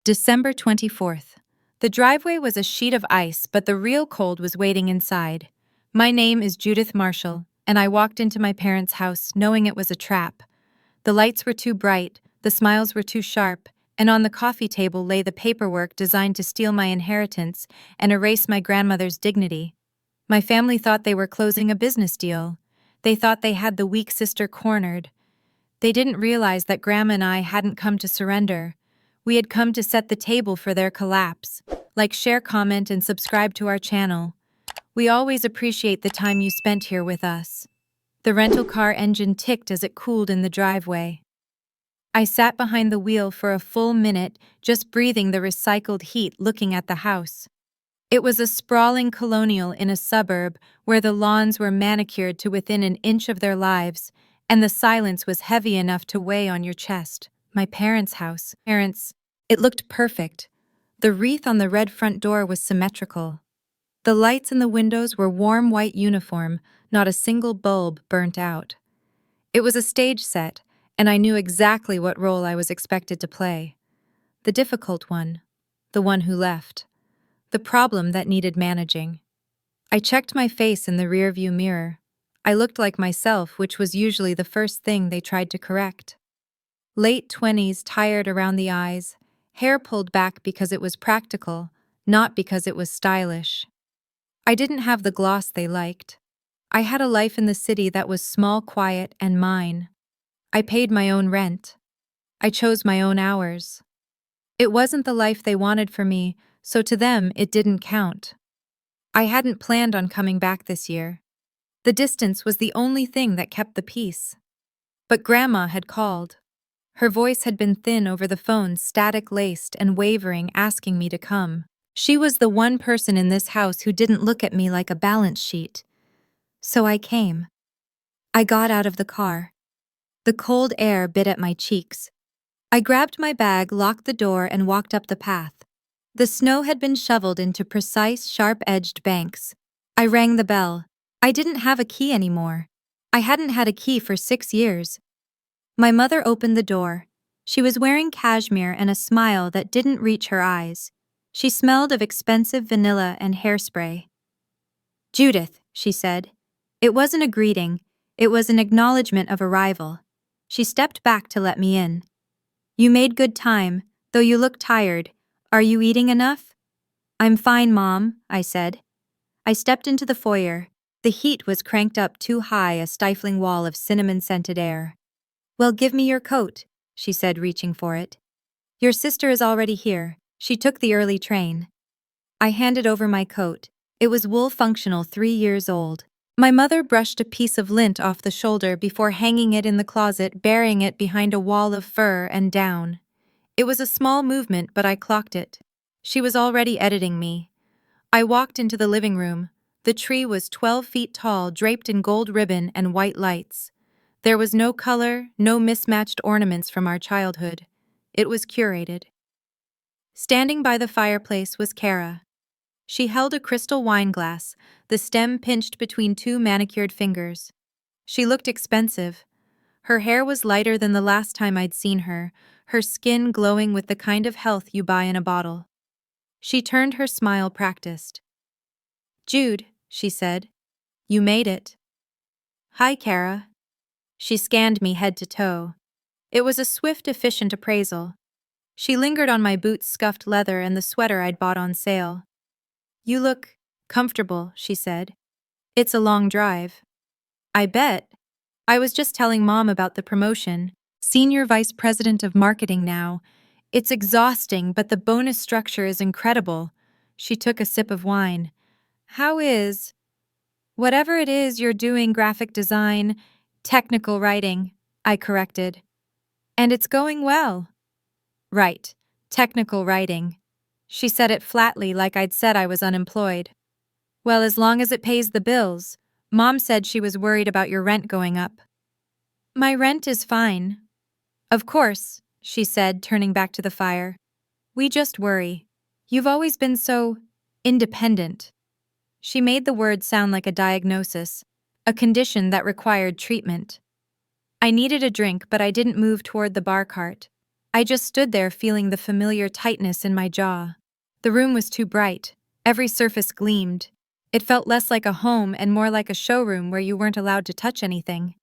December 24th. The driveway was a sheet of ice, but the real cold was waiting inside. My name is Judith Marshall, and I walked into my parents' house knowing it was a trap. The lights were too bright, the smiles were too sharp, and on the coffee table lay the paperwork designed to steal my inheritance and erase my grandmother's dignity. My family thought they were closing a business deal. They thought they had the weak sister cornered. They didn't realize that Grandma and I hadn't come to surrender. We had come to set the table for their collapse. Like, share, comment, and subscribe to our channel. We always appreciate the time you spent here with us. The rental car engine ticked as it cooled in the driveway. I sat behind the wheel for a full minute, just breathing the recycled heat, looking at the house. It was a sprawling colonial in a suburb where the lawns were manicured to within an inch of their lives, and the silence was heavy enough to weigh on your chest. My parents' house. It looked perfect. The wreath on the red front door was symmetrical. The lights in the windows were warm white uniform, not a single bulb burnt out. It was a stage set, and I knew exactly what role I was expected to play. The difficult one. The one who left. The problem that needed managing. I checked my face in the rearview mirror. I looked like myself, which was usually the first thing they tried to correct. Late 20s, tired around the eyes, hair pulled back because it was practical, not because it was stylish. I didn't have the gloss they liked. I had a life in the city that was small, quiet, and mine. I paid my own rent. I chose my own hours. It wasn't the life they wanted for me, so to them it didn't count. I hadn't planned on coming back this year. The distance was the only thing that kept the peace. But Grandma had called. Her voice had been thin over the phone, static-laced and wavering, asking me to come. She was the one person in this house who didn't look at me like a balance sheet. So I came. I got out of the car. The cold air bit at my cheeks. I grabbed my bag, locked the door, and walked up the path. The snow had been shoveled into precise, sharp-edged banks. I rang the bell. I didn't have a key anymore. I hadn't had a key for 6 years. My mother opened the door. She was wearing cashmere and a smile that didn't reach her eyes. She smelled of expensive vanilla and hairspray. "Judith," she said. It wasn't a greeting. It was an acknowledgement of arrival. She stepped back to let me in. "You made good time, though you look tired. Are you eating enough?" "I'm fine, Mom," I said. I stepped into the foyer. The heat was cranked up too high, a stifling wall of cinnamon-scented air. "Well, give me your coat," she said, reaching for it. "Your sister is already here. She took the early train." I handed over my coat. It was wool, functional, 3 years old. My mother brushed a piece of lint off the shoulder before hanging it in the closet, burying it behind a wall of fur and down. It was a small movement, but I clocked it. She was already editing me. I walked into the living room. The tree was 12 feet tall, draped in gold ribbon and white lights. There was no color, no mismatched ornaments from our childhood. It was curated. Standing by the fireplace was Kara. She held a crystal wine glass, the stem pinched between 2 manicured fingers. She looked expensive. Her hair was lighter than the last time I'd seen her, her skin glowing with the kind of health you buy in a bottle. She turned, her smile practiced. "Jude," she said, "you made it." "Hi, Kara." She scanned me head to toe. It was a swift, efficient appraisal. She lingered on my boots, scuffed leather, and the sweater I'd bought on sale. "You look comfortable," she said. "It's a long drive." "I bet. I was just telling Mom about the promotion. Senior Vice President of Marketing now. It's exhausting, but the bonus structure is incredible." She took a sip of wine. "How is whatever it is you're doing, graphic design, technical writing," I corrected. "And it's going well." "Right, technical writing." She said it flatly, like I'd said I was unemployed. "Well, as long as it pays the bills. Mom said she was worried about your rent going up." "My rent is fine." "Of course," she said, turning back to the fire. "We just worry. You've always been so independent." She made the word sound like a diagnosis, a condition that required treatment. I needed a drink, but I didn't move toward the bar cart. I just stood there feeling the familiar tightness in my jaw. The room was too bright. Every surface gleamed. It felt less like a home and more like a showroom where you weren't allowed to touch anything.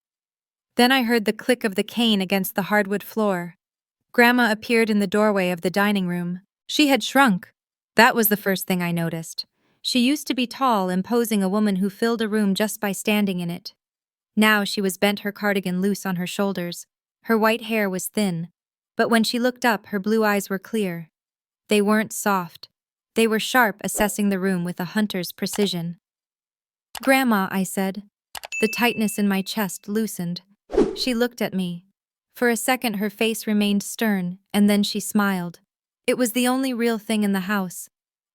Then I heard the click of the cane against the hardwood floor. Grandma appeared in the doorway of the dining room. She had shrunk. That was the first thing I noticed. She used to be tall, imposing a woman who filled a room just by standing in it. Now she was bent, her cardigan loose on her shoulders. Her white hair was thin, but when she looked up, her blue eyes were clear. They weren't soft. They were sharp, assessing the room with a hunter's precision. "Grandma," I said. The tightness in my chest loosened. She looked at me. For a second her face remained stern, and then she smiled. It was the only real thing in the house.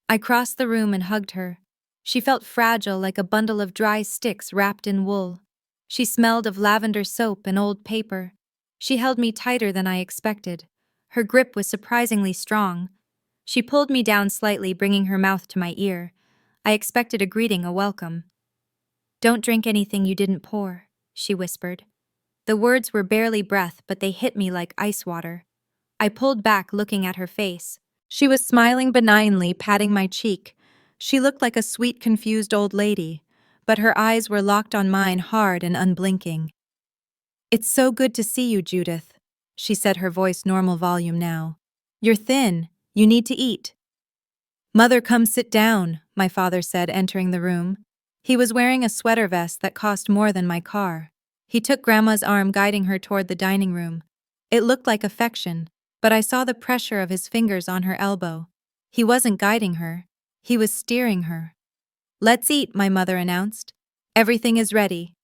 I crossed the room and hugged her. She felt fragile, like a bundle of dry sticks wrapped in wool. She smelled of lavender soap and old paper. She held me tighter than I expected. Her grip was surprisingly strong. She pulled me down slightly, bringing her mouth to my ear. I expected a greeting, a welcome. "Don't drink anything you didn't pour," she whispered. The words were barely breath, but they hit me like ice water. I pulled back, looking at her face. She was smiling benignly, patting my cheek. She looked like a sweet, confused old lady, but her eyes were locked on mine, hard and unblinking. "It's so good to see you, Judith," she said, her voice normal volume now. "You're thin. You need to eat." "Mother, come sit down," my father said, entering the room. He was wearing a sweater vest that cost more than my car. He took Grandma's arm, guiding her toward the dining room. It looked like affection, but I saw the pressure of his fingers on her elbow. He wasn't guiding her. He was steering her. "Let's eat," my mother announced. "Everything is ready."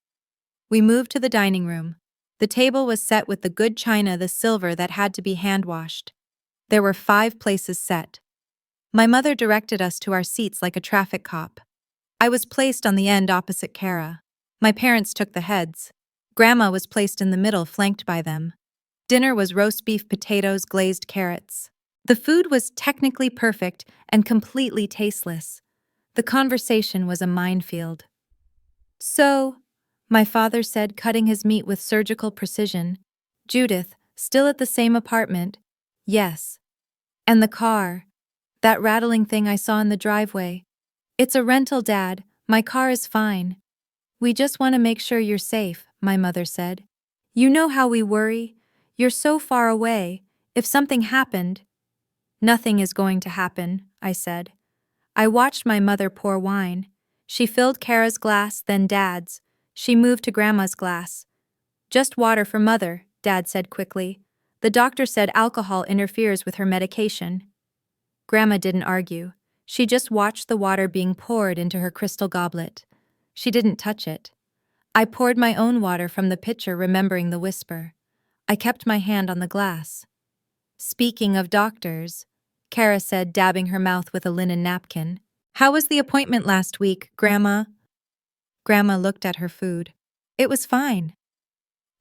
We moved to the dining room. The table was set with the good china, the silver that had to be hand-washed. There were 5 places set. My mother directed us to our seats like a traffic cop. I was placed on the end opposite Kara. My parents took the heads. Grandma was placed in the middle, flanked by them. Dinner was roast beef, potatoes, glazed carrots. The food was technically perfect and completely tasteless. The conversation was a minefield. "So," my father said, cutting his meat with surgical precision. "Judith, still at the same apartment?" "Yes." "And the car? That rattling thing I saw in the driveway?" "It's a rental, Dad. My car is fine." "We just want to make sure you're safe," my mother said. "You know how we worry. You're so far away. If something happened—" "Nothing is going to happen," I said. I watched my mother pour wine. She filled Kara's glass, then Dad's. She moved to Grandma's glass. "Just water for Mother," Dad said quickly. "The doctor said alcohol interferes with her medication." Grandma didn't argue. She just watched the water being poured into her crystal goblet. She didn't touch it. I poured my own water from the pitcher, remembering the whisper. I kept my hand on the glass. "Speaking of doctors," Kara said, dabbing her mouth with a linen napkin. "How was the appointment last week, Grandma?" Grandma looked at her food. "It was fine."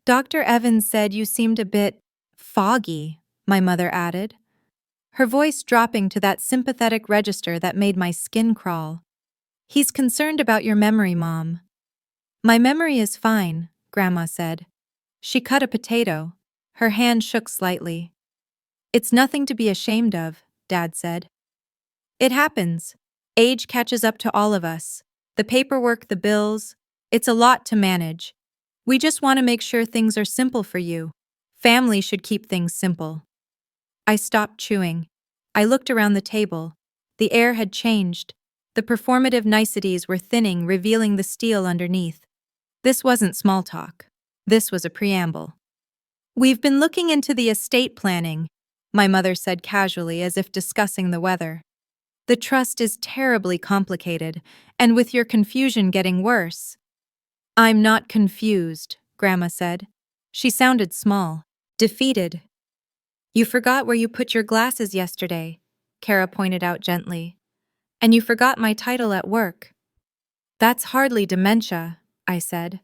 "Dr. Evans said you seemed a bit foggy," my mother added, her voice dropping to that sympathetic register that made my skin crawl. "He's concerned about your memory, Mom." "My memory is fine," Grandma said. She cut a potato. Her hand shook slightly. "It's nothing to be ashamed of," Dad said. "It happens. Age catches up to all of us. The paperwork, the bills, it's a lot to manage. We just want to make sure things are simple for you. Family should keep things simple." I stopped chewing. I looked around the table. The air had changed. The performative niceties were thinning, revealing the steel underneath. This wasn't small talk. This was a preamble. "We've been looking into the estate planning," my mother said casually, as if discussing the weather. "The trust is terribly complicated, and with your confusion getting worse." "I'm not confused," Grandma said. She sounded small, defeated. "You forgot where you put your glasses yesterday," Kara pointed out gently. "And you forgot my title at work." "That's hardly dementia," I said.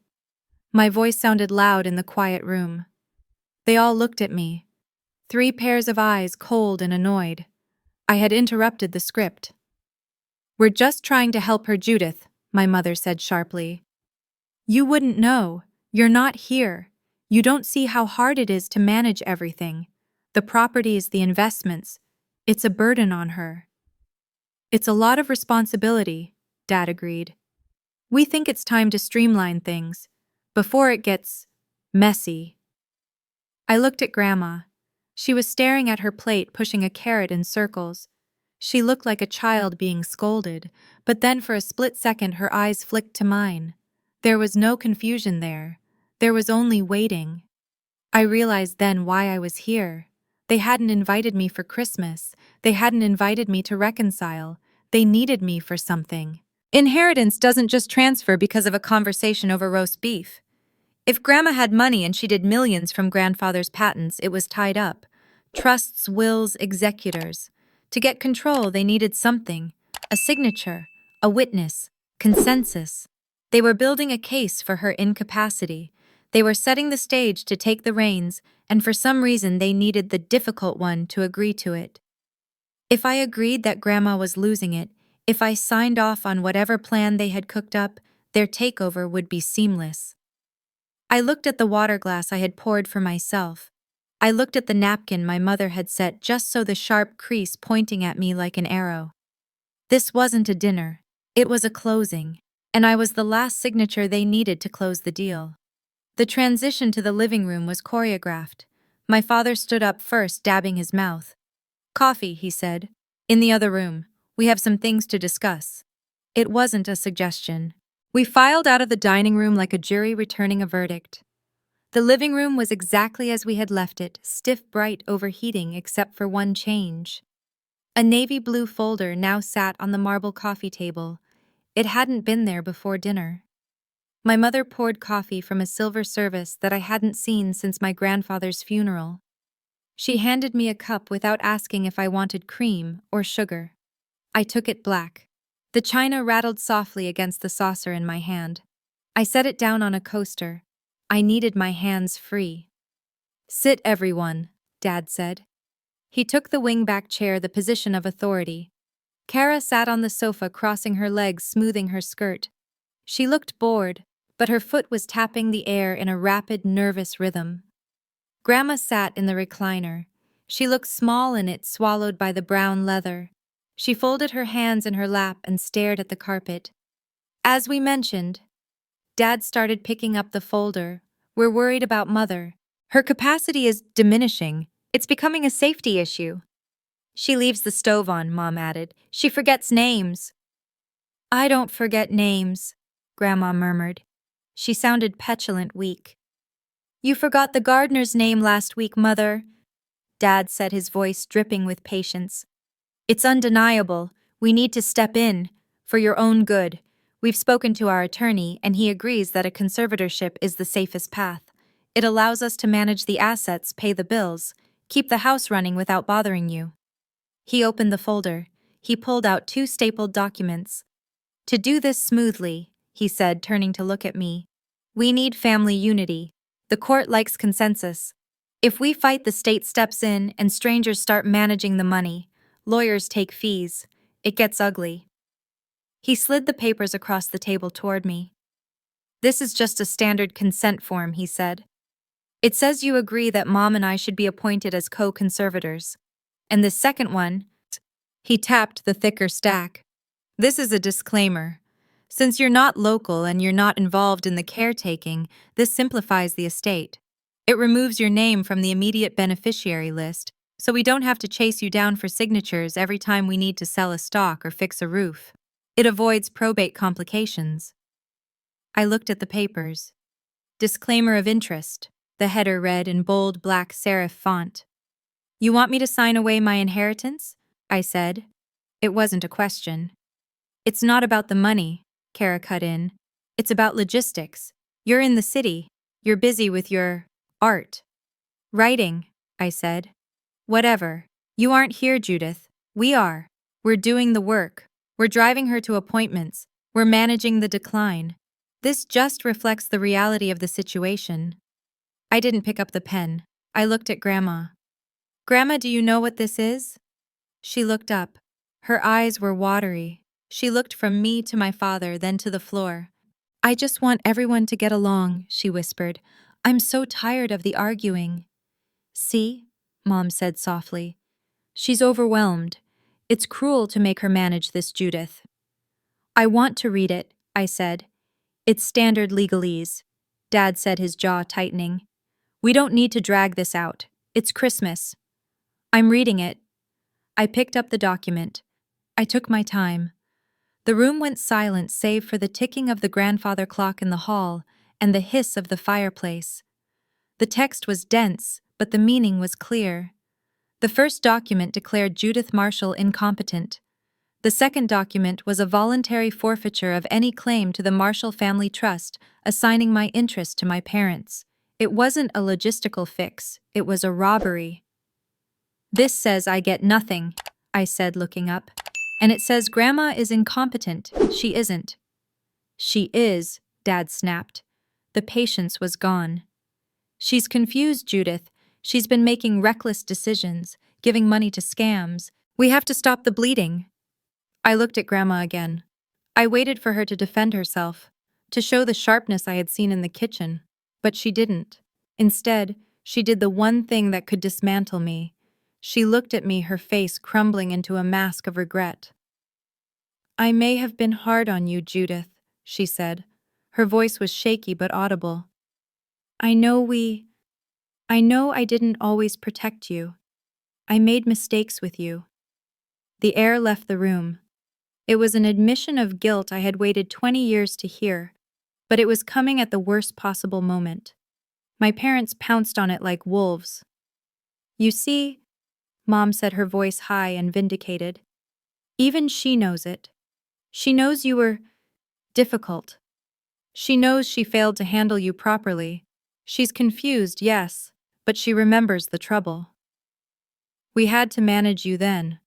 My voice sounded loud in the quiet room. They all looked at me. 3 pairs of eyes, cold and annoyed. I had interrupted the script. "We're just trying to help her, Judith," my mother said sharply. "You wouldn't know. You're not here. You don't see how hard it is to manage everything. The properties, the investments. It's a burden on her. It's a lot of responsibility, Dad agreed. We think it's time to streamline things, before it gets messy. I looked at Grandma. She was staring at her plate, pushing a carrot in circles. She looked like a child being scolded, but then for a split second her eyes flicked to mine. There was no confusion there. There was only waiting. I realized then why I was here. They hadn't invited me for Christmas. They hadn't invited me to reconcile. They needed me for something. Inheritance doesn't just transfer because of a conversation over roast beef. If Grandma had money and she did millions from grandfather's patents, it was tied up. Trusts, wills, executors. To get control, they needed something. A signature, a witness, consensus. They were building a case for her incapacity. They were setting the stage to take the reins, and for some reason they needed the difficult one to agree to it. If I agreed that Grandma was losing it, if I signed off on whatever plan they had cooked up, their takeover would be seamless. I looked at the water glass I had poured for myself. I looked at the napkin my mother had set just so the sharp crease pointing at me like an arrow. This wasn't a dinner. It was a closing, and I was the last signature they needed to close the deal. The transition to the living room was choreographed. My father stood up first, dabbing his mouth. "Coffee," he said. "In the other room. We have some things to discuss." It wasn't a suggestion. We filed out of the dining room like a jury returning a verdict. The living room was exactly as we had left it, stiff, bright, overheating except for one change. A navy blue folder now sat on the marble coffee table. It hadn't been there before dinner. My mother poured coffee from a silver service that I hadn't seen since my grandfather's funeral. She handed me a cup without asking if I wanted cream or sugar. I took it black. The china rattled softly against the saucer in my hand. I set it down on a coaster. I needed my hands free. "Sit, everyone," Dad said. He took the wing-back chair, the position of authority. Kara sat on the sofa, crossing her legs, smoothing her skirt. She looked bored, but her foot was tapping the air in a rapid, nervous rhythm. Grandma sat in the recliner. She looked small in it, swallowed by the brown leather. She folded her hands in her lap and stared at the carpet. "As we mentioned," Dad started picking up the folder. "We're worried about Mother. Her capacity is diminishing. It's becoming a safety issue." "She leaves the stove on," Mom added. "She forgets names." "I don't forget names," Grandma murmured. She sounded petulant, weak. "You forgot the gardener's name last week, Mother," Dad said, his voice dripping with patience. "It's undeniable. We need to step in, for your own good. We've spoken to our attorney, and he agrees that a conservatorship is the safest path. It allows us to manage the assets, pay the bills, keep the house running without bothering you." He opened the folder. He pulled out 2 stapled documents. "To do this smoothly," he said, turning to look at me, "we need family unity. The court likes consensus. If we fight, the state steps in and strangers start managing the money. Lawyers take fees. It gets ugly." He slid the papers across the table toward me. "This is just a standard consent form," he said. "It says you agree that Mom and I should be appointed as co-conservators. And the second one," he tapped the thicker stack, "this is a disclaimer. Since you're not local and you're not involved in the caretaking, this simplifies the estate. It removes your name from the immediate beneficiary list, so we don't have to chase you down for signatures every time we need to sell a stock or fix a roof. It avoids probate complications." I looked at the papers. "Disclaimer of interest," the header read in bold black serif font. "You want me to sign away my inheritance?" I said. It wasn't a question. "It's not about the money," Kara cut in. "It's about logistics. You're in the city. You're busy with your art." "Writing," I said. "Whatever. You aren't here, Judith. We are. We're doing the work. We're driving her to appointments. We're managing the decline. This just reflects the reality of the situation." I didn't pick up the pen. I looked at Grandma. "Grandma, do you know what this is?" She looked up. Her eyes were watery. She looked from me to my father, then to the floor. "I just want everyone to get along," she whispered. "I'm so tired of the arguing." "See?" Mom said softly. She's overwhelmed. It's cruel to make her manage this, Judith. I want to read it, I said. It's standard legalese. Dad said, his jaw tightening. We don't need to drag this out. It's Christmas. I'm reading it. I picked up the document. I took my time. The room went silent save for the ticking of the grandfather clock in the hall and the hiss of the fireplace. The text was dense, but the meaning was clear. The first document declared Judith Marshall incompetent. The second document was a voluntary forfeiture of any claim to the Marshall family trust, assigning my interest to my parents. It wasn't a logistical fix, it was a robbery. This says I get nothing, I said, looking up. And it says Grandma is incompetent. She isn't. She is, Dad snapped. The patience was gone. She's confused, Judith. She's been making reckless decisions, giving money to scams. We have to stop the bleeding. I looked at Grandma again. I waited for her to defend herself, to show the sharpness I had seen in the kitchen, but she didn't. Instead, she did the one thing that could dismantle me. She looked at me, her face crumbling into a mask of regret. I may have been hard on you, Judith, she said. Her voice was shaky but audible. I know I didn't always protect you. I made mistakes with you. The air left the room. It was an admission of guilt I had waited 20 years to hear, but it was coming at the worst possible moment. My parents pounced on it like wolves. You see, Mom said, her voice high and vindicated. Even she knows it. She knows you were difficult. She knows she failed to handle you properly. She's confused, yes, but she remembers the trouble. We had to manage you then,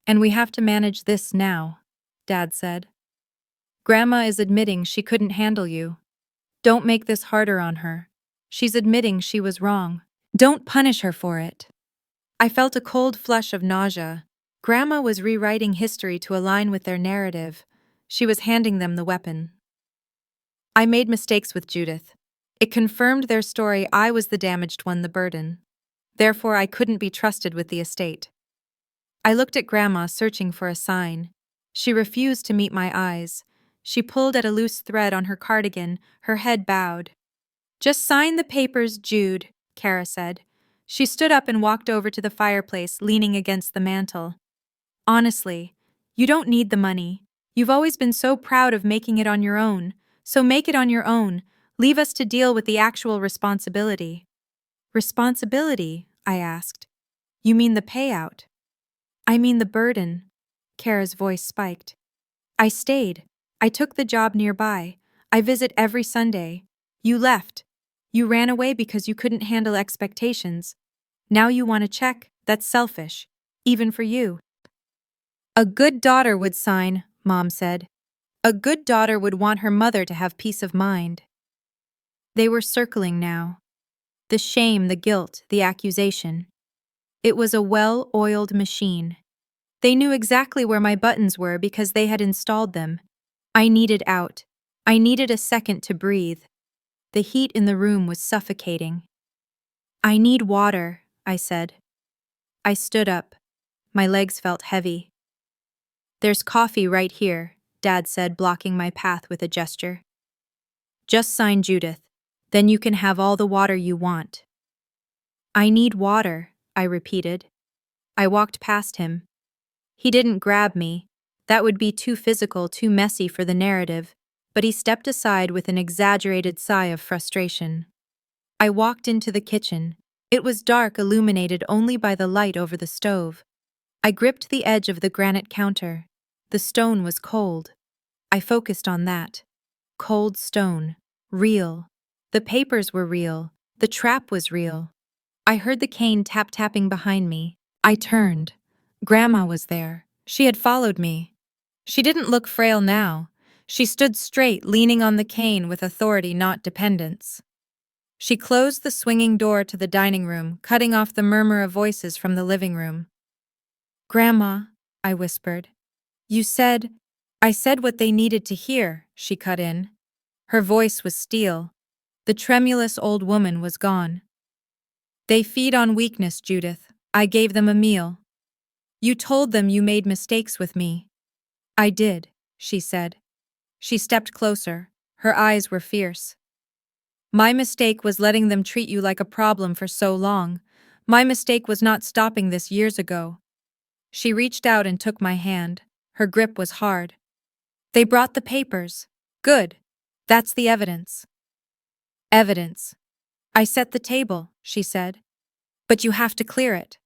and we have to manage this now, Dad said. Grandma is admitting she couldn't handle you. Don't make this harder on her. She's admitting she was wrong. Don't punish her for it. I felt a cold flush of nausea. Grandma was rewriting history to align with their narrative. She was handing them the weapon. I made mistakes with Judith. It confirmed their story. I was the damaged one, the burden. Therefore, I couldn't be trusted with the estate. I looked at Grandma, searching for a sign. She refused to meet my eyes. She pulled at a loose thread on her cardigan, her head bowed. Just sign the papers, Jude, Kara said. She stood up and walked over to the fireplace, leaning against the mantel. Honestly, you don't need the money. You've always been so proud of making it on your own. So make it on your own. Leave us to deal with the actual responsibility. Responsibility? I asked. You mean the payout? I mean the burden. Kara's voice spiked. I stayed. I took the job nearby. I visit every Sunday. You left. You ran away because you couldn't handle expectations. Now you want a check? That's selfish. Even for you. A good daughter would sign, Mom said. A good daughter would want her mother to have peace of mind. They were circling now. The shame, the guilt, the accusation. It was a well-oiled machine. They knew exactly where my buttons were because they had installed them. I needed out. I needed a second to breathe. The heat in the room was suffocating. I need water, I said. I stood up. My legs felt heavy. There's coffee right here, Dad said, blocking my path with a gesture. Just sign Judith. Then you can have all the water you want. I need water, I repeated. I walked past him. He didn't grab me. That would be too physical, too messy for the narrative, but he stepped aside with an exaggerated sigh of frustration. I walked into the kitchen. It was dark, illuminated only by the light over the stove. I gripped the edge of the granite counter. The stone was cold. I focused on that. Cold stone. Real. The papers were real. The trap was real. I heard the cane tap-tapping behind me. I turned. Grandma was there. She had followed me. She didn't look frail now. She stood straight, leaning on the cane with authority, not dependence. She closed the swinging door to the dining room, cutting off the murmur of voices from the living room. Grandma, I whispered. I said what they needed to hear, she cut in. Her voice was steel. The tremulous old woman was gone. They feed on weakness, Judith. I gave them a meal. You told them you made mistakes with me. I did, she said. She stepped closer. Her eyes were fierce. My mistake was letting them treat you like a problem for so long. My mistake was not stopping this years ago. She reached out and took my hand. Her grip was hard. They brought the papers. Good. That's the evidence. Evidence. I set the table, she said. But you have to clear it.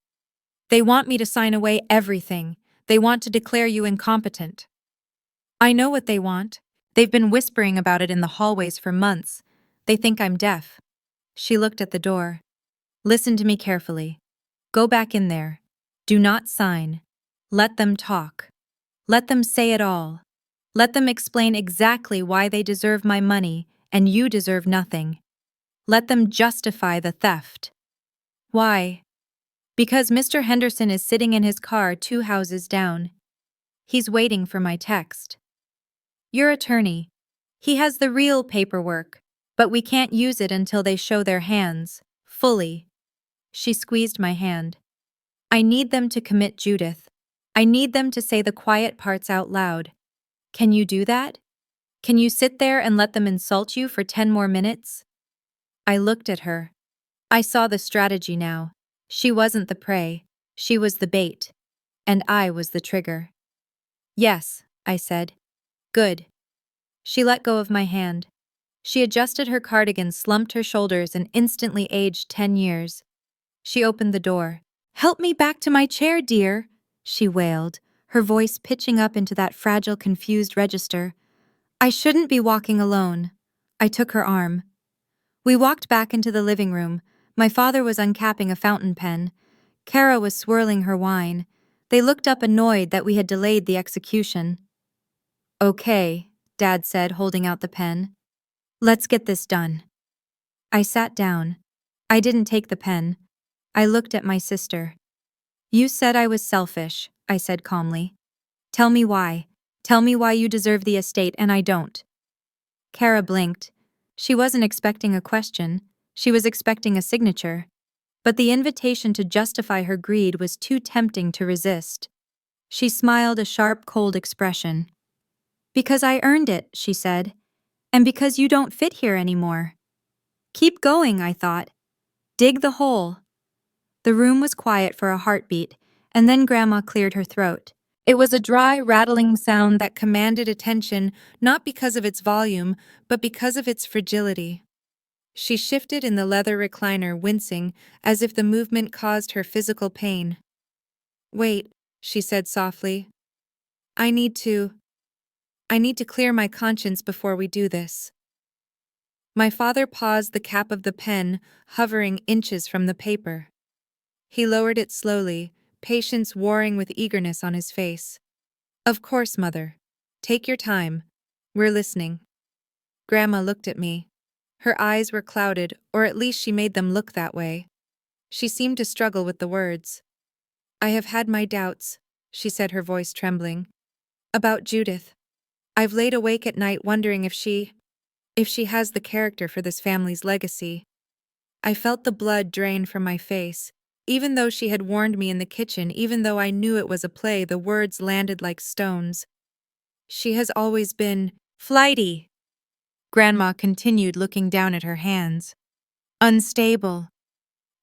They want me to sign away everything. They want to declare you incompetent. I know what they want. They've been whispering about it in the hallways for months. They think I'm deaf. She looked at the door. Listen to me carefully. Go back in there. Do not sign. Let them talk. Let them say it all. Let them explain exactly why they deserve my money and you deserve nothing. Let them justify the theft. Why? Because Mr. Henderson is sitting in his car 2 houses down. He's waiting for my text. Your attorney. He has the real paperwork, but we can't use it until they show their hands, fully. She squeezed my hand. I need them to commit Judith. I need them to say the quiet parts out loud. Can you do that? Can you sit there and let them insult you for 10 more minutes? I looked at her. I saw the strategy now. She wasn't the prey. She was the bait. And I was the trigger. Yes, I said. Good. She let go of my hand. She adjusted her cardigan, slumped her shoulders, and instantly aged 10 years. She opened the door. Help me back to my chair, dear, she wailed, her voice pitching up into that fragile, confused register. I shouldn't be walking alone. I took her arm. We walked back into the living room. My father was uncapping a fountain pen. Kara was swirling her wine. They looked up annoyed that we had delayed the execution. Okay, Dad said, holding out the pen. Let's get this done. I sat down. I didn't take the pen. I looked at my sister. You said I was selfish, I said calmly. Tell me why. Tell me why you deserve the estate and I don't. Kara blinked. She wasn't expecting a question. She was expecting a signature. But the invitation to justify her greed was too tempting to resist. She smiled a sharp, cold expression. Because I earned it, she said. And because you don't fit here anymore. Keep going, I thought. Dig the hole. The room was quiet for a heartbeat, and then Grandma cleared her throat. It was a dry, rattling sound that commanded attention not because of its volume, but because of its fragility. She shifted in the leather recliner, wincing, as if the movement caused her physical pain. Wait, she said softly. I need to clear my conscience before we do this. My father paused, the cap of the pen hovering inches from the paper. He lowered it slowly, patience warring with eagerness on his face. Of course, Mother. Take your time. We're listening. Grandma looked at me. Her eyes were clouded, or at least she made them look that way. She seemed to struggle with the words. I have had my doubts, she said, her voice trembling. About Judith. I've laid awake at night wondering if she has the character for this family's legacy. I felt the blood drain from my face. Even though she had warned me in the kitchen, even though I knew it was a play, the words landed like stones. She has always been flighty. Grandma continued, looking down at her hands. Unstable.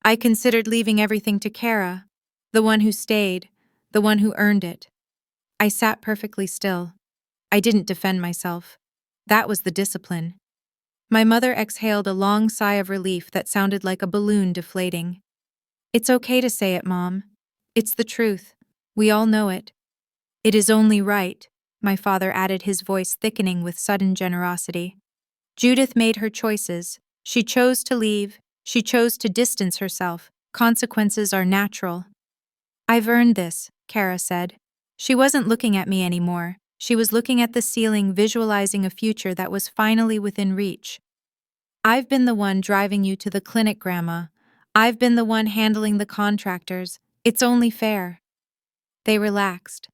I considered leaving everything to Kara, the one who stayed, the one who earned it. I sat perfectly still. I didn't defend myself. That was the discipline. My mother exhaled a long sigh of relief that sounded like a balloon deflating. It's okay to say it, Mom. It's the truth. We all know it. It is only right, my father added, his voice thickening with sudden generosity. Judith made her choices. She chose to leave. She chose to distance herself. Consequences are natural. I've earned this, Kara said. She wasn't looking at me anymore. She was looking at the ceiling, visualizing a future that was finally within reach. I've been the one driving you to the clinic, Grandma. I've been the one handling the contractors. It's only fair. They relaxed.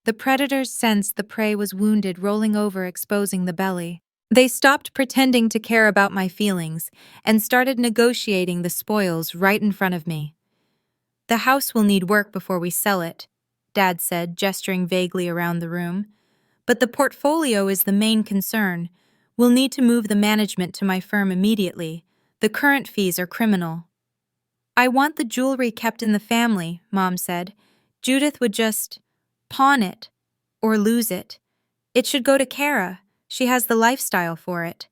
The predators sensed the prey was wounded, rolling over, exposing the belly. They stopped pretending to care about my feelings and started negotiating the spoils right in front of me. The house will need work before we sell it, Dad said, gesturing vaguely around the room. But the portfolio is the main concern. We'll need to move the management to my firm immediately. The current fees are criminal. I want the jewelry kept in the family, Mom said. Judith would just pawn it or lose it. It should go to Kara. She has the lifestyle for it.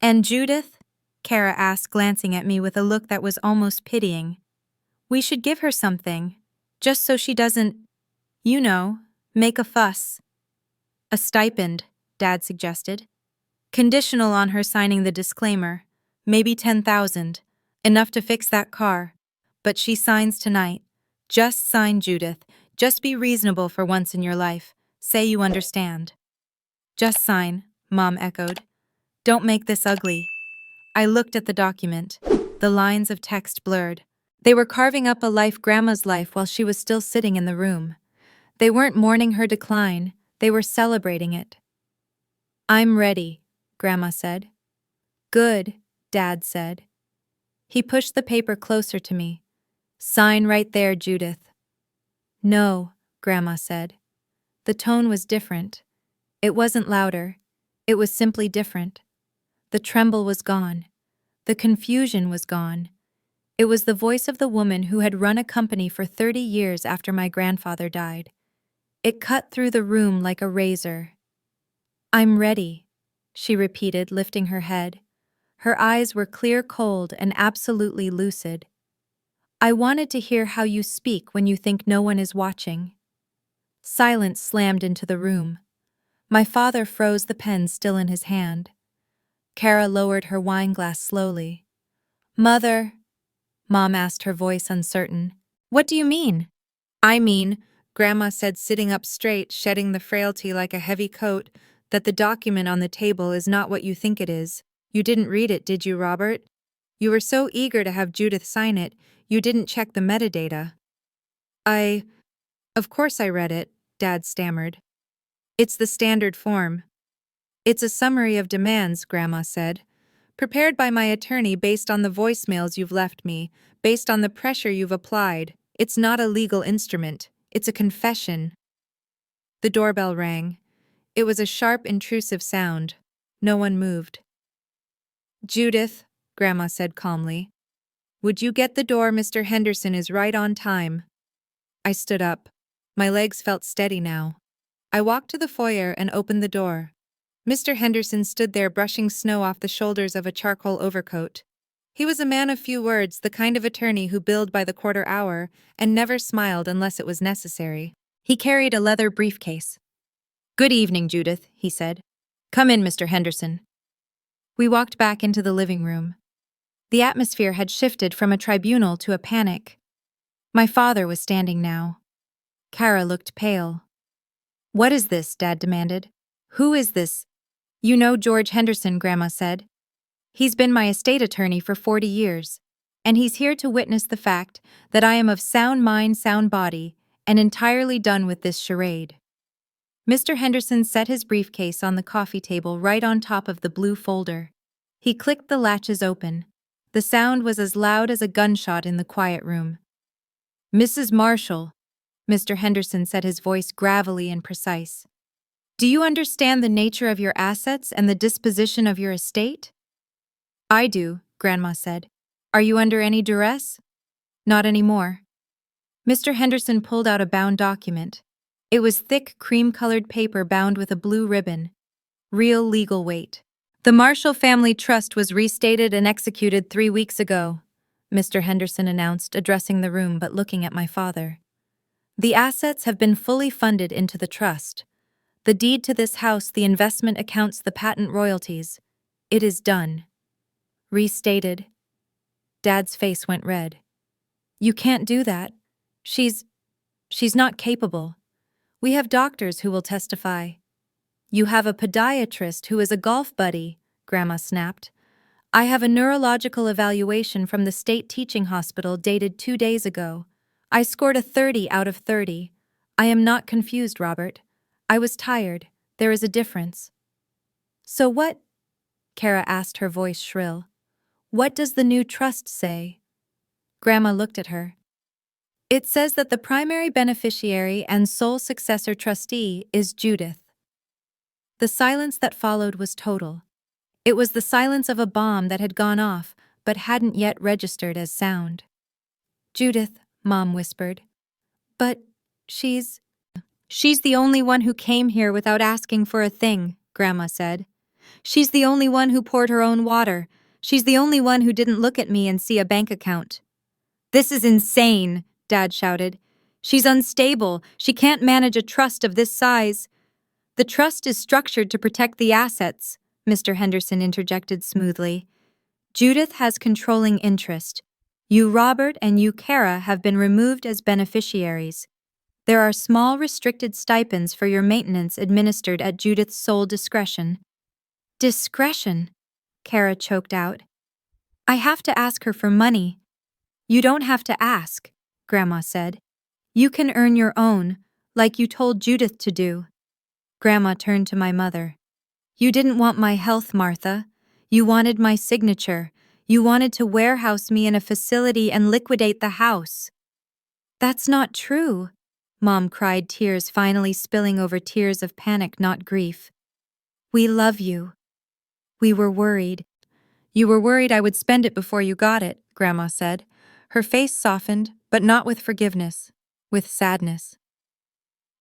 And Judith? Kara asked, glancing at me with a look that was almost pitying. We should give her something, just so she doesn't, make a fuss. A stipend, Dad suggested. Conditional on her signing the disclaimer. Maybe 10,000. Enough to fix that car. But she signs tonight. Just sign, Judith. Just be reasonable for once in your life. Say you understand. Just sign, Mom echoed. Don't make this ugly. I looked at the document. The lines of text blurred. They were carving up a life, Grandma's life, while she was still sitting in the room. They weren't mourning her decline. They were celebrating it. I'm ready, Grandma said. Good, Dad said. He pushed the paper closer to me. Sign right there, Judith. No, Grandma said. The tone was different. It wasn't louder. It was simply different. The tremble was gone. The confusion was gone. It was the voice of the woman who had run a company for 30 years after my grandfather died. It cut through the room like a razor. I'm ready, she repeated, lifting her head. Her eyes were clear, cold, and absolutely lucid. I wanted to hear how you speak when you think no one is watching. Silence slammed into the room. My father froze, the pen still in his hand. Kara lowered her wineglass slowly. Mother, Mom asked, her voice uncertain. What do you mean? I mean, Grandma said, sitting up straight, shedding the frailty like a heavy coat, that the document on the table is not what you think it is. You didn't read it, did you, Robert? You were so eager to have Judith sign it, you didn't check the metadata. Of course I read it, Dad stammered. It's the standard form. It's a summary of demands, Grandma said. Prepared by my attorney based on the voicemails you've left me, based on the pressure you've applied. It's not a legal instrument. It's a confession. The doorbell rang. It was a sharp, intrusive sound. No one moved. Judith, Grandma said calmly. Would you get the door? Mr. Henderson is right on time. I stood up. My legs felt steady now. I walked to the foyer and opened the door. Mr. Henderson stood there, brushing snow off the shoulders of a charcoal overcoat. He was a man of few words, the kind of attorney who billed by the quarter hour and never smiled unless it was necessary. He carried a leather briefcase. Good evening, Judith, he said. Come in, Mr. Henderson. We walked back into the living room. The atmosphere had shifted from a tribunal to a panic. My father was standing now. Kara looked pale. What is this? Dad demanded. Who is this? You know George Henderson, Grandma said. He's been my estate attorney for 40 years, and he's here to witness the fact that I am of sound mind, sound body, and entirely done with this charade. Mr. Henderson set his briefcase on the coffee table right on top of the blue folder. He clicked the latches open. The sound was as loud as a gunshot in the quiet room. Mrs. Marshall, Mr. Henderson said, his voice gravelly and precise. Do you understand the nature of your assets and the disposition of your estate? I do, Grandma said. Are you under any duress? Not anymore. Mr. Henderson pulled out a bound document. It was thick, cream-colored paper bound with a blue ribbon. Real legal weight. The Marshall Family Trust was restated and executed 3 weeks ago, Mr. Henderson announced, addressing the room but looking at my father. The assets have been fully funded into the trust. The deed to this house, the investment accounts, the patent royalties. It is done. Restated. Dad's face went red. You can't do that. She's not capable. We have doctors who will testify. You have a podiatrist who is a golf buddy, Grandma snapped. I have a neurological evaluation from the state teaching hospital dated 2 days ago. I scored a 30 out of 30. I am not confused, Robert. I was tired. There is a difference. So what? Kara asked, her voice shrill. What does the new trust say? Grandma looked at her. It says that the primary beneficiary and sole successor trustee is Judith. The silence that followed was total. It was the silence of a bomb that had gone off but hadn't yet registered as sound. Judith, Mom whispered. But she's the only one who came here without asking for a thing, Grandma said. She's the only one who poured her own water. She's the only one who didn't look at me and see a bank account. This is insane, Dad shouted. She's unstable. She can't manage a trust of this size. The trust is structured to protect the assets, Mr. Henderson interjected smoothly. Judith has controlling interest. You, Robert, and you, Kara, have been removed as beneficiaries. There are small restricted stipends for your maintenance administered at Judith's sole discretion. Discretion? Kara choked out. I have to ask her for money. You don't have to ask, Grandma said. You can earn your own, like you told Judith to do. Grandma turned to my mother. You didn't want my health, Martha. You wanted my signature. You wanted to warehouse me in a facility and liquidate the house. That's not true, Mom cried, tears finally spilling over tears of panic, not grief. We love you. We were worried. You were worried I would spend it before you got it, Grandma said. Her face softened, but not with forgiveness, with sadness.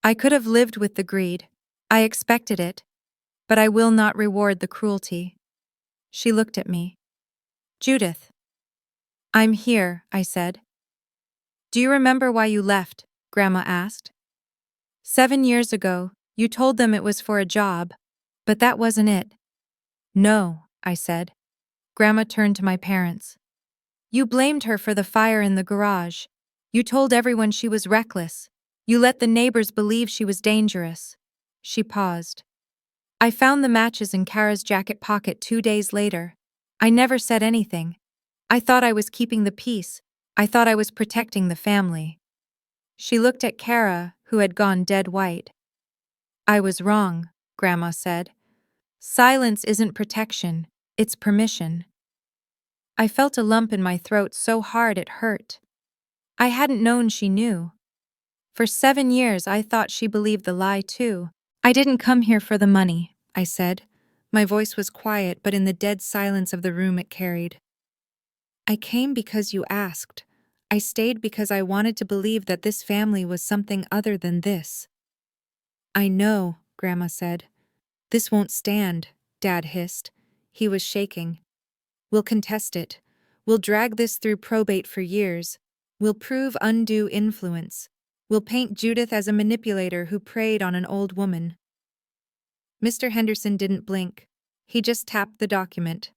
I could have lived with the greed. I expected it. But I will not reward the cruelty. She looked at me. Judith. I'm here, I said. Do you remember why you left? Grandma asked. 7 years ago, you told them it was for a job, but that wasn't it. No, I said. Grandma turned to my parents. You blamed her for the fire in the garage. You told everyone she was reckless. You let the neighbors believe she was dangerous. She paused. I found the matches in Kara's jacket pocket 2 days later. I never said anything. I thought I was keeping the peace. I thought I was protecting the family. She looked at Kara, who had gone dead white. I was wrong, Grandma said. Silence isn't protection, it's permission. I felt a lump in my throat so hard it hurt. I hadn't known she knew. For 7 years I thought she believed the lie too. I didn't come here for the money, I said. My voice was quiet, but in the dead silence of the room it carried. I came because you asked. I stayed because I wanted to believe that this family was something other than this. I know, Grandma said. This won't stand, Dad hissed. He was shaking. We'll contest it. We'll drag this through probate for years. We'll prove undue influence. We'll paint Judith as a manipulator who preyed on an old woman. Mr. Henderson didn't blink. He just tapped the document.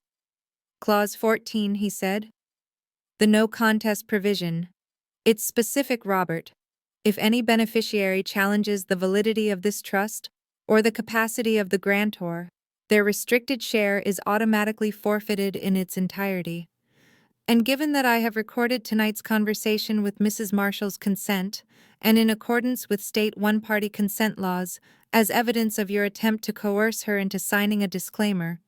Clause 14, he said. The no contest provision. It's specific, Robert. If any beneficiary challenges the validity of this trust or the capacity of the grantor, their restricted share is automatically forfeited in its entirety. And given that I have recorded tonight's conversation with Mrs. Marshall's consent, and in accordance with state one-party consent laws, as evidence of your attempt to coerce her into signing a disclaimer,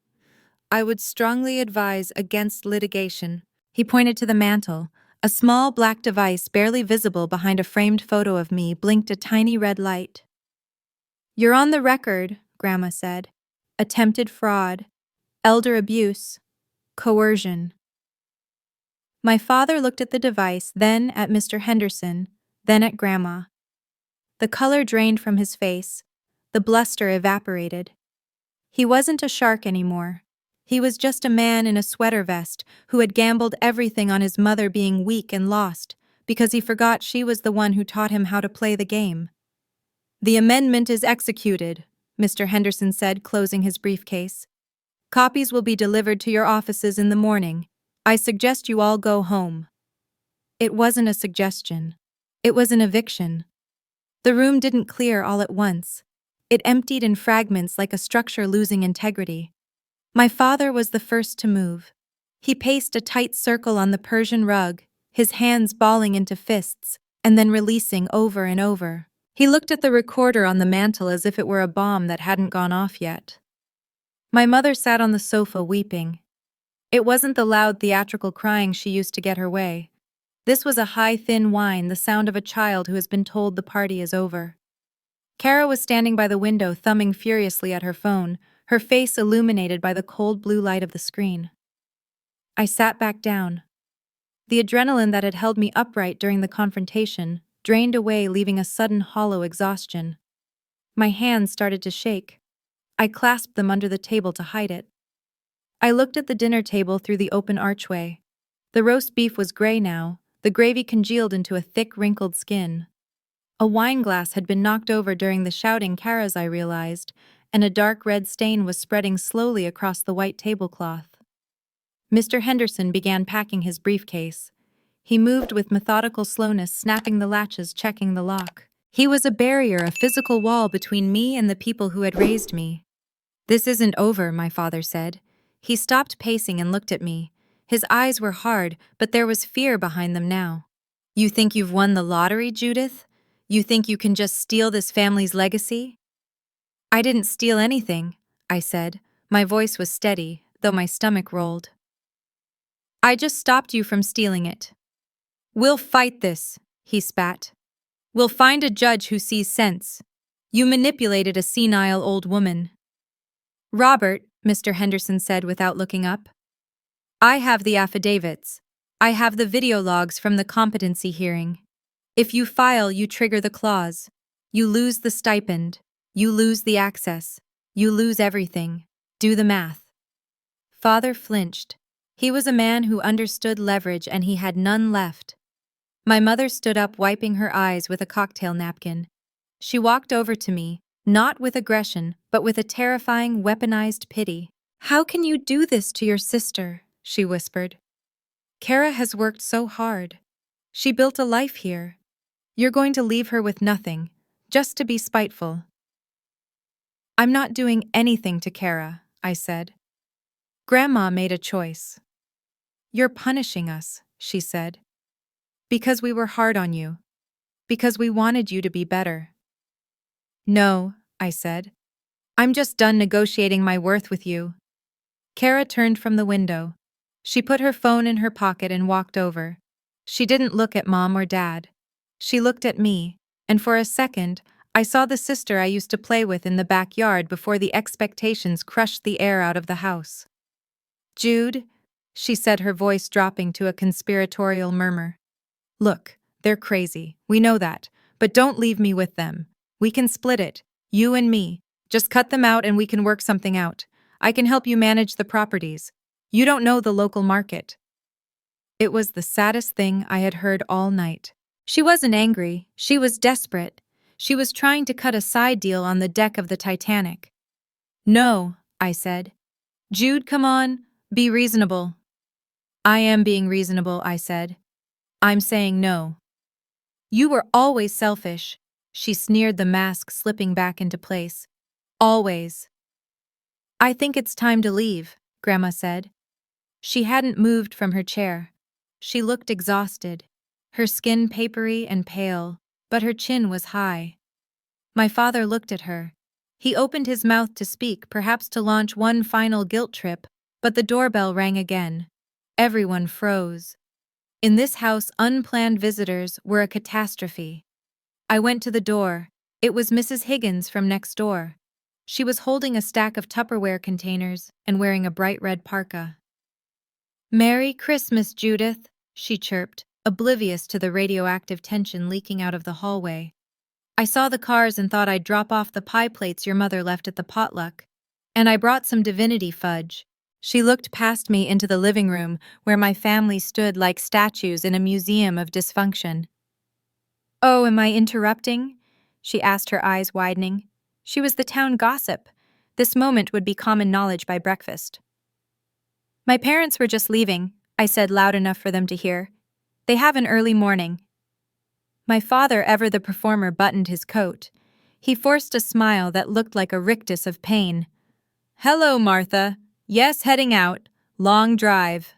I would strongly advise against litigation. He pointed to the mantel. A small black device barely visible behind a framed photo of me blinked a tiny red light. You're on the record, Grandma said. Attempted fraud, elder abuse, coercion. My father looked at the device, then at Mr. Henderson, then at Grandma. The color drained from his face. The bluster evaporated. He wasn't a shark anymore. He was just a man in a sweater vest who had gambled everything on his mother being weak and lost because he forgot she was the one who taught him how to play the game. The amendment is executed, Mr. Henderson said, closing his briefcase. Copies will be delivered to your offices in the morning. I suggest you all go home. It wasn't a suggestion. It was an eviction. The room didn't clear all at once. It emptied in fragments like a structure losing integrity. My father was the first to move. He paced a tight circle on the Persian rug, his hands balling into fists, and then releasing over and over. He looked at the recorder on the mantel as if it were a bomb that hadn't gone off yet. My mother sat on the sofa weeping. It wasn't the loud theatrical crying she used to get her way. This was a high, thin whine, the sound of a child who has been told the party is over. Kara was standing by the window, thumbing furiously at her phone, her face illuminated by the cold blue light of the screen. I sat back down. The adrenaline that had held me upright during the confrontation drained away, leaving a sudden hollow exhaustion. My hands started to shake. I clasped them under the table to hide it. I looked at the dinner table through the open archway. The roast beef was gray now, the gravy congealed into a thick, wrinkled skin. A wine glass had been knocked over during the shouting Kara's, I realized, and a dark red stain was spreading slowly across the white tablecloth. Mr. Henderson began packing his briefcase. He moved with methodical slowness, snapping the latches, checking the lock. He was a barrier, a physical wall between me and the people who had raised me. "This isn't over," my father said. He stopped pacing and looked at me. His eyes were hard, but there was fear behind them now. "You think you've won the lottery, Judith? You think you can just steal this family's legacy?" "I didn't steal anything," I said. My voice was steady, though my stomach rolled. "I just stopped you from stealing it." "We'll fight this," he spat. "We'll find a judge who sees sense. You manipulated a senile old woman." "Robert," Mr. Henderson said without looking up, "I have the affidavits. I have the video logs from the competency hearing. If you file, you trigger the clause. You lose the stipend. You lose the access. You lose everything. Do the math." Father flinched. He was a man who understood leverage, and he had none left. My mother stood up, wiping her eyes with a cocktail napkin. She walked over to me, not with aggression, but with a terrifying, weaponized pity. "How can you do this to your sister?" she whispered. "Kara has worked so hard. She built a life here. You're going to leave her with nothing, just to be spiteful." "I'm not doing anything to Kara," I said. "Grandma made a choice." "You're punishing us," she said. "Because we were hard on you. Because we wanted you to be better." "No," I said. "I'm just done negotiating my worth with you." Kara turned from the window. She put her phone in her pocket and walked over. She didn't look at Mom or Dad. She looked at me, and for a second, I saw the sister I used to play with in the backyard before the expectations crushed the air out of the house. "Jude," she said, her voice dropping to a conspiratorial murmur. "Look, they're crazy, we know that, but don't leave me with them. We can split it, you and me. Just cut them out and we can work something out. I can help you manage the properties. You don't know the local market." It was the saddest thing I had heard all night. She wasn't angry, she was desperate. She was trying to cut a side deal on the deck of the Titanic. "No," I said. "Jude, come on, be reasonable." "I am being reasonable," I said. "I'm saying no." "You were always selfish," she sneered, the mask slipping back into place. "Always." "I think it's time to leave," Grandma said. She hadn't moved from her chair. She looked exhausted, her skin papery and pale, but her chin was high. My father looked at her. He opened his mouth to speak, perhaps to launch one final guilt trip, but the doorbell rang again. Everyone froze. In this house, unplanned visitors were a catastrophe. I went to the door. It was Mrs. Higgins from next door. She was holding a stack of Tupperware containers and wearing a bright red parka. "Merry Christmas, Judith," she chirped, oblivious to the radioactive tension leaking out of the hallway. "I saw the cars and thought I'd drop off the pie plates your mother left at the potluck. And I brought some divinity fudge." She looked past me into the living room, where my family stood like statues in a museum of dysfunction. "Oh, am I interrupting?" she asked, her eyes widening. She was the town gossip. This moment would be common knowledge by breakfast. "My parents were just leaving," I said loud enough for them to hear. "They have an early morning." My father, ever the performer, buttoned his coat. He forced a smile that looked like a rictus of pain. "Hello, Martha. Yes, heading out. Long drive."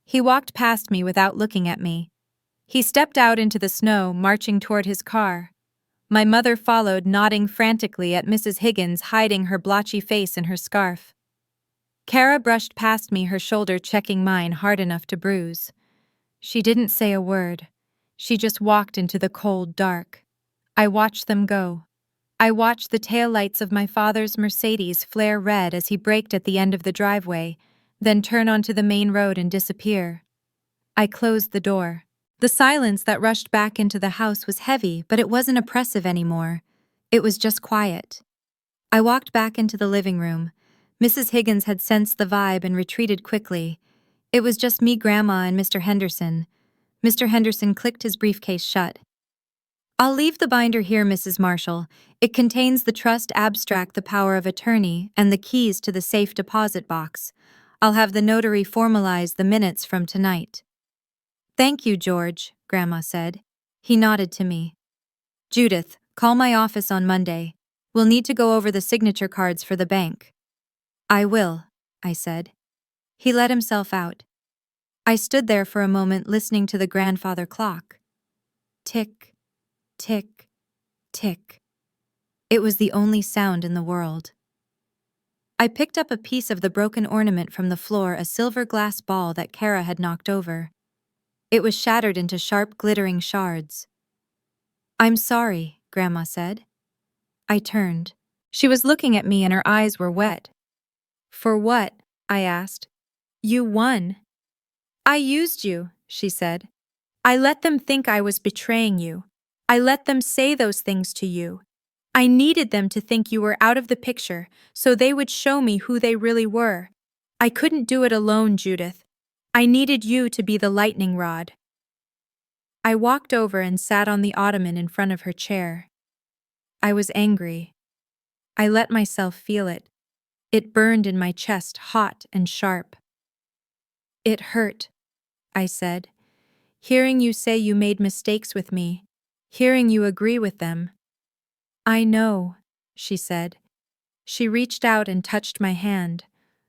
He walked past me without looking at me. He stepped out into the snow, marching toward his car. My mother followed, nodding frantically at Mrs. Higgins, hiding her blotchy face in her scarf. Kara brushed past me, her shoulder checking mine hard enough to bruise. She didn't say a word. She just walked into the cold dark. I watched them go. I watched the taillights of my father's Mercedes flare red as he braked at the end of the driveway, then turn onto the main road and disappear. I closed the door. The silence that rushed back into the house was heavy, but it wasn't oppressive anymore. It was just quiet. I walked back into the living room. Mrs. Higgins had sensed the vibe and retreated quickly. It was just me, Grandma, and Mr. Henderson. Mr. Henderson clicked his briefcase shut. "I'll leave the binder here, Mrs. Marshall. It contains the trust abstract, the power of attorney, and the keys to the safe deposit box. I'll have the notary formalize the minutes from tonight." "Thank you, George," Grandma said. He nodded to me. "Judith, call my office on Monday. We'll need to go over the signature cards for the bank." "I will," I said. He let himself out. I stood there for a moment listening to the grandfather clock. Tick, tick, tick. It was the only sound in the world. I picked up a piece of the broken ornament from the floor, a silver glass ball that Kara had knocked over. It was shattered into sharp, glittering shards. "I'm sorry," Grandma said. I turned. She was looking at me and her eyes were wet. "For what?" I asked. "You won." "I used you," she said. "I let them think I was betraying you. I let them say those things to you. I needed them to think you were out of the picture so they would show me who they really were. I couldn't do it alone, Judith. I needed you to be the lightning rod." I walked over and sat on the ottoman in front of her chair. I was angry. I let myself feel it. It burned in my chest, hot and sharp. "It hurt," I said. "Hearing you say you made mistakes with me. Hearing you agree with them." "I know," she said. She reached out and touched my hand.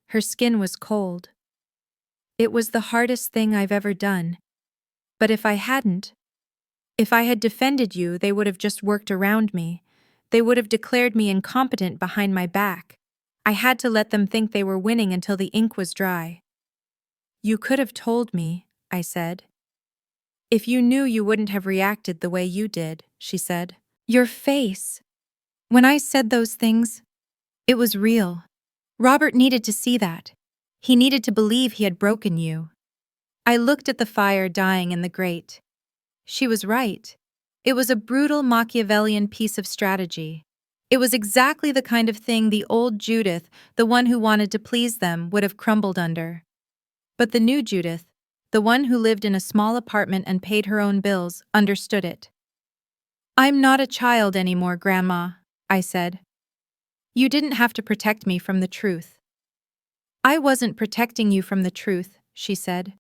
Her skin was cold. "It was the hardest thing I've ever done. But if I hadn't, if I had defended you, they would have just worked around me. They would have declared me incompetent behind my back. I had to let them think they were winning until the ink was dry." "You could have told me," I said. "If you knew, you wouldn't have reacted the way you did," she said. "Your face. When I said those things, it was real. Robert needed to see that. He needed to believe he had broken you." I looked at the fire dying in the grate. She was right. It was a brutal Machiavellian piece of strategy. It was exactly the kind of thing the old Judith, the one who wanted to please them, would have crumbled under. But the new Judith, the one who lived in a small apartment and paid her own bills, understood it. "I'm not a child anymore, Grandma," I said. "You didn't have to protect me from the truth." "I wasn't protecting you from the truth," she said.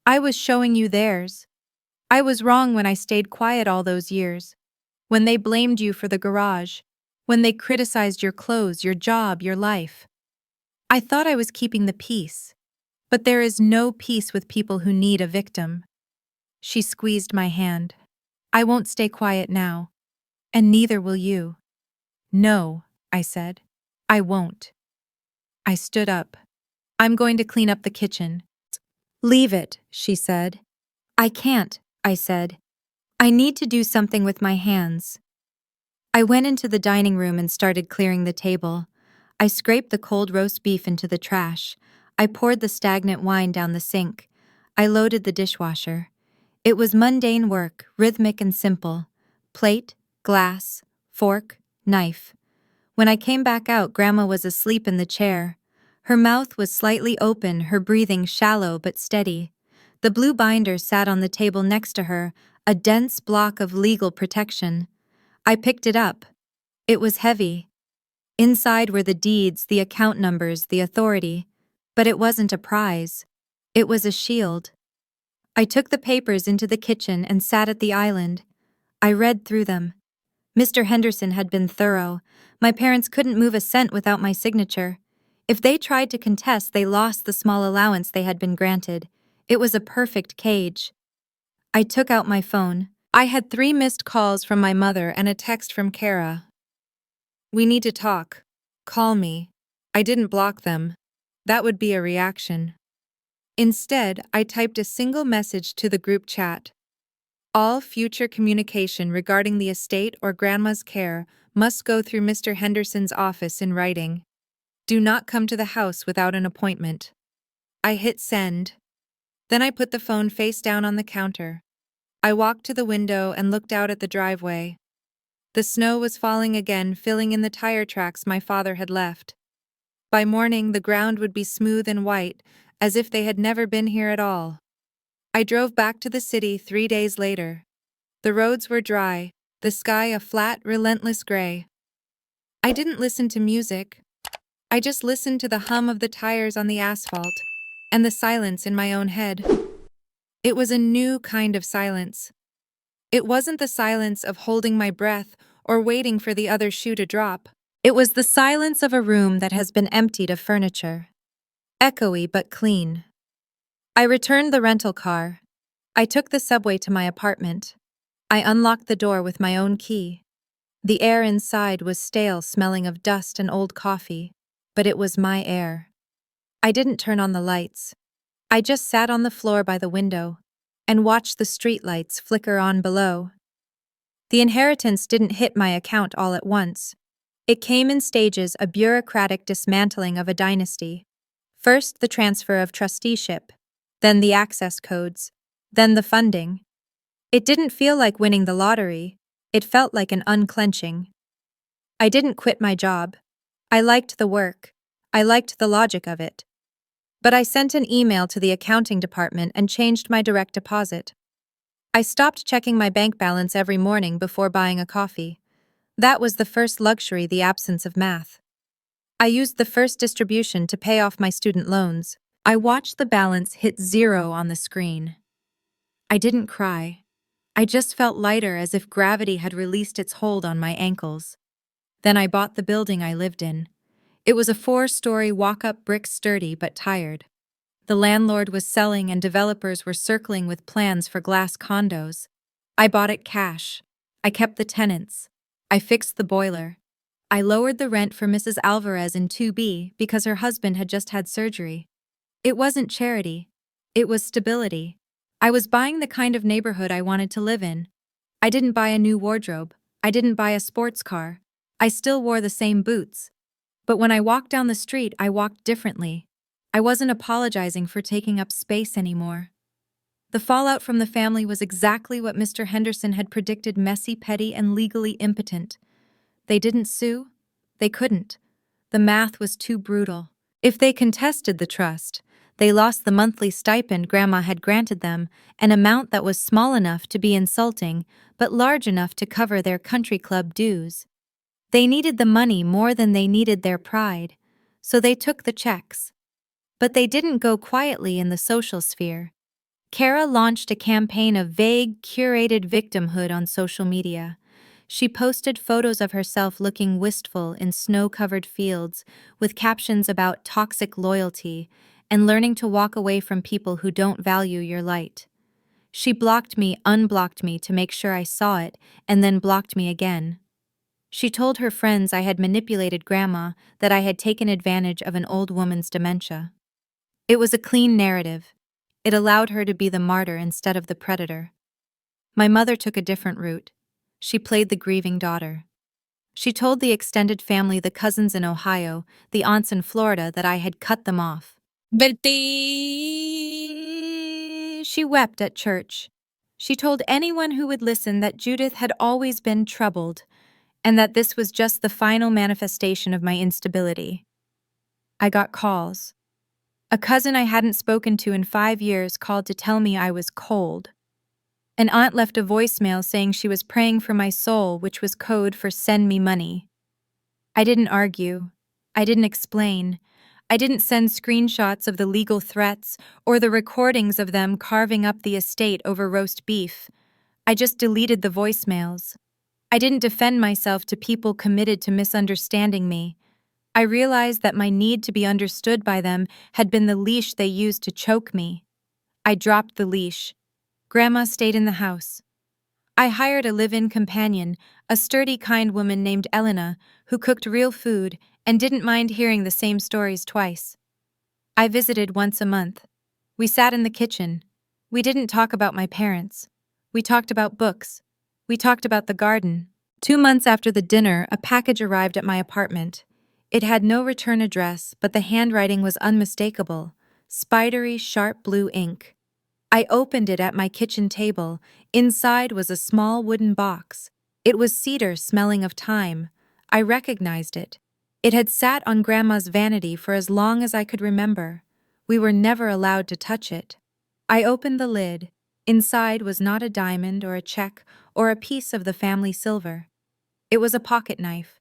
"I was showing you theirs. I was wrong when I stayed quiet all those years. When they blamed you for the garage. When they criticized your clothes, your job, your life. I thought I was keeping the peace. But there is no peace with people who need a victim." She squeezed my hand. "I won't stay quiet now. And neither will you." "No," I said. "I won't." I stood up. "I'm going to clean up the kitchen." "Leave it," she said. "I can't," I said. "I need to do something with my hands." I went into the dining room and started clearing the table. I scraped the cold roast beef into the trash. I poured the stagnant wine down the sink. I loaded the dishwasher. It was mundane work, rhythmic and simple. Plate, glass, fork, knife. When I came back out, Grandma was asleep in the chair. Her mouth was slightly open, her breathing shallow but steady. The blue binder sat on the table next to her, a dense block of legal protection. I picked it up. It was heavy. Inside were the deeds, the account numbers, the authority. But it wasn't a prize. It was a shield. I took the papers into the kitchen and sat at the island. I read through them. Mr. Henderson had been thorough. My parents couldn't move a cent without my signature. If they tried to contest, they lost the small allowance they had been granted. It was a perfect cage. I took out my phone. I had 3 missed calls from my mother and a text from Kara. "We need to talk. Call me." I didn't block them. That would be a reaction. Instead, I typed a single message to the group chat. All future communication regarding the estate or Grandma's care must go through Mr. Henderson's office in writing. Do not come to the house without an appointment. I hit send. Then I put the phone face down on the counter. I walked to the window and looked out at the driveway. The snow was falling again, filling in the tire tracks my father had left. By morning, the ground would be smooth and white, as if they had never been here at all. I drove back to the city 3 days later. The roads were dry, the sky a flat, relentless gray. I didn't listen to music. I just listened to the hum of the tires on the asphalt and the silence in my own head. It was a new kind of silence. It wasn't the silence of holding my breath or waiting for the other shoe to drop. It was the silence of a room that has been emptied of furniture. Echoey but clean. I returned the rental car. I took the subway to my apartment. I unlocked the door with my own key. The air inside was stale, smelling of dust and old coffee, but it was my air. I didn't turn on the lights. I just sat on the floor by the window and watched the streetlights flicker on below. The inheritance didn't hit my account all at once. It came in stages, a bureaucratic dismantling of a dynasty. First, the transfer of trusteeship, then the access codes, then the funding. It didn't feel like winning the lottery. It felt like an unclenching. I didn't quit my job. I liked the work. I liked the logic of it. But I sent an email to the accounting department and changed my direct deposit. I stopped checking my bank balance every morning before buying a coffee. That was the first luxury, the absence of math. I used the first distribution to pay off my student loans. I watched the balance hit 0 on the screen. I didn't cry. I just felt lighter, as if gravity had released its hold on my ankles. Then I bought the building I lived in. It was a 4-story walk-up brick, sturdy but tired. The landlord was selling and developers were circling with plans for glass condos. I bought it cash. I kept the tenants. I fixed the boiler. I lowered the rent for Mrs. Alvarez in 2B because her husband had just had surgery. It wasn't charity. It was stability. I was buying the kind of neighborhood I wanted to live in. I didn't buy a new wardrobe. I didn't buy a sports car. I still wore the same boots. But when I walked down the street, I walked differently. I wasn't apologizing for taking up space anymore. The fallout from the family was exactly what Mr. Henderson had predicted: messy, petty, and legally impotent. They didn't sue. They couldn't. The math was too brutal. If they contested the trust, they lost the monthly stipend Grandma had granted them, an amount that was small enough to be insulting, but large enough to cover their country club dues. They needed the money more than they needed their pride, so they took the checks. But they didn't go quietly in the social sphere. Kara launched a campaign of vague, curated victimhood on social media. She posted photos of herself looking wistful in snow-covered fields, with captions about toxic loyalty and learning to walk away from people who don't value your light. She blocked me, unblocked me to make sure I saw it, and then blocked me again. She told her friends I had manipulated Grandma, that I had taken advantage of an old woman's dementia. It was a clean narrative. It allowed her to be the martyr instead of the predator. My mother took a different route. She played the grieving daughter. She told the extended family, the cousins in Ohio, the aunts in Florida, that I had cut them off. Bertie! She wept at church. She told anyone who would listen that Judith had always been troubled, and that this was just the final manifestation of my instability. I got calls. A cousin I hadn't spoken to in 5 years called to tell me I was cold. An aunt left a voicemail saying she was praying for my soul, which was code for send me money. I didn't argue. I didn't explain. I didn't send screenshots of the legal threats or the recordings of them carving up the estate over roast beef. I just deleted the voicemails. I didn't defend myself to people committed to misunderstanding me. I realized that my need to be understood by them had been the leash they used to choke me. I dropped the leash. Grandma stayed in the house. I hired a live-in companion, a sturdy, kind woman named Elena, who cooked real food and didn't mind hearing the same stories twice. I visited once a month. We sat in the kitchen. We didn't talk about my parents. We talked about books. We talked about the garden. 2 months after the dinner, a package arrived at my apartment. It had no return address, but the handwriting was unmistakable. Spidery, sharp blue ink. I opened it at my kitchen table. Inside was a small wooden box. It was cedar smelling of thyme. I recognized it. It had sat on Grandma's vanity for as long as I could remember. We were never allowed to touch it. I opened the lid. Inside was not a diamond or a check or a piece of the family silver. It was a pocket knife.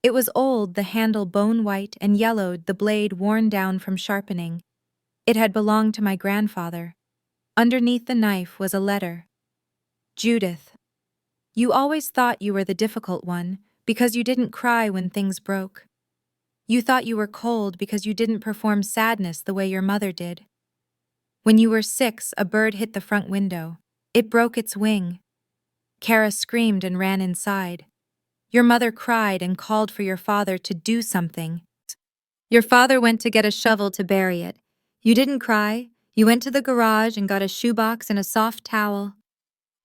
It was old, the handle bone-white and yellowed, the blade worn down from sharpening. It had belonged to my grandfather. Underneath the knife was a letter. Judith, you always thought you were the difficult one because you didn't cry when things broke. You thought you were cold because you didn't perform sadness the way your mother did. When you were 6, a bird hit the front window. It broke its wing. Kara screamed and ran inside. Your mother cried and called for your father to do something. Your father went to get a shovel to bury it. You didn't cry. You went to the garage and got a shoebox and a soft towel.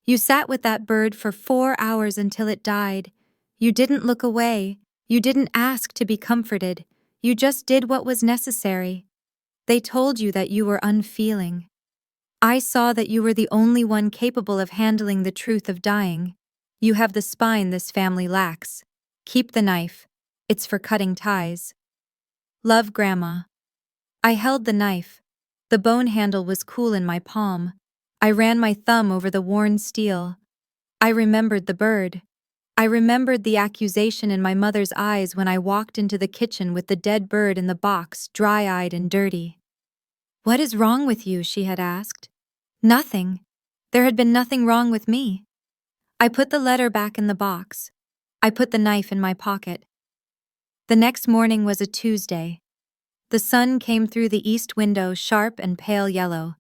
You sat with that bird for 4 hours until it died. You didn't look away. You didn't ask to be comforted. You just did what was necessary. They told you that you were unfeeling. I saw that you were the only one capable of handling the truth of dying. You have the spine this family lacks. Keep the knife. It's for cutting ties. Love, Grandma. I held the knife. The bone handle was cool in my palm. I ran my thumb over the worn steel. I remembered the bird. I remembered the accusation in my mother's eyes when I walked into the kitchen with the dead bird in the box, dry-eyed and dirty. What is wrong with you? She had asked. Nothing. There had been nothing wrong with me. I put the letter back in the box. I put the knife in my pocket. The next morning was a Tuesday. The sun came through the east window, sharp and pale yellow.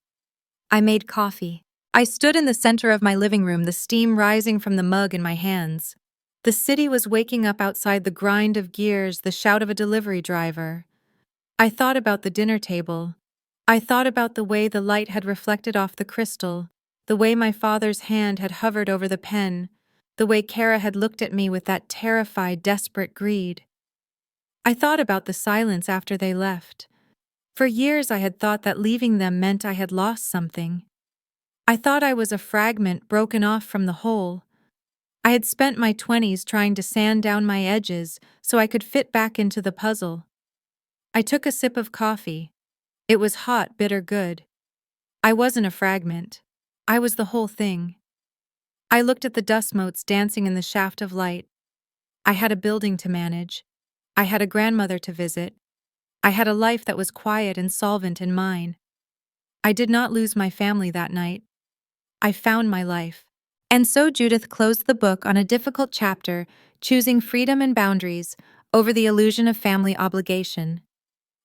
I made coffee. I stood in the center of my living room, the steam rising from the mug in my hands. The city was waking up outside, the grind of gears, the shout of a delivery driver. I thought about the dinner table. I thought about the way the light had reflected off the crystal, the way my father's hand had hovered over the pen, the way Kara had looked at me with that terrified, desperate greed. I thought about the silence after they left. For years I had thought that leaving them meant I had lost something. I thought I was a fragment broken off from the whole. I had spent my 20s trying to sand down my edges so I could fit back into the puzzle. I took a sip of coffee. It was hot, bitter good. I wasn't a fragment. I was the whole thing. I looked at the dust motes dancing in the shaft of light. I had a building to manage. I had a grandmother to visit. I had a life that was quiet and solvent in mine. I did not lose my family that night. I found my life. And so Judith closed the book on a difficult chapter, choosing freedom and boundaries over the illusion of family obligation.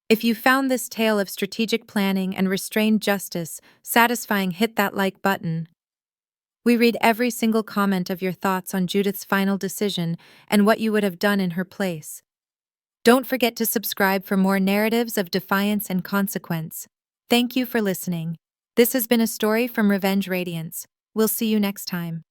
If you found this tale of strategic planning and restrained justice satisfying, hit that like button. We read every single comment of your thoughts on Judith's final decision and what you would have done in her place. Don't forget to subscribe for more narratives of defiance and consequence. Thank you for listening. This has been a story from Radiance. We'll see you next time.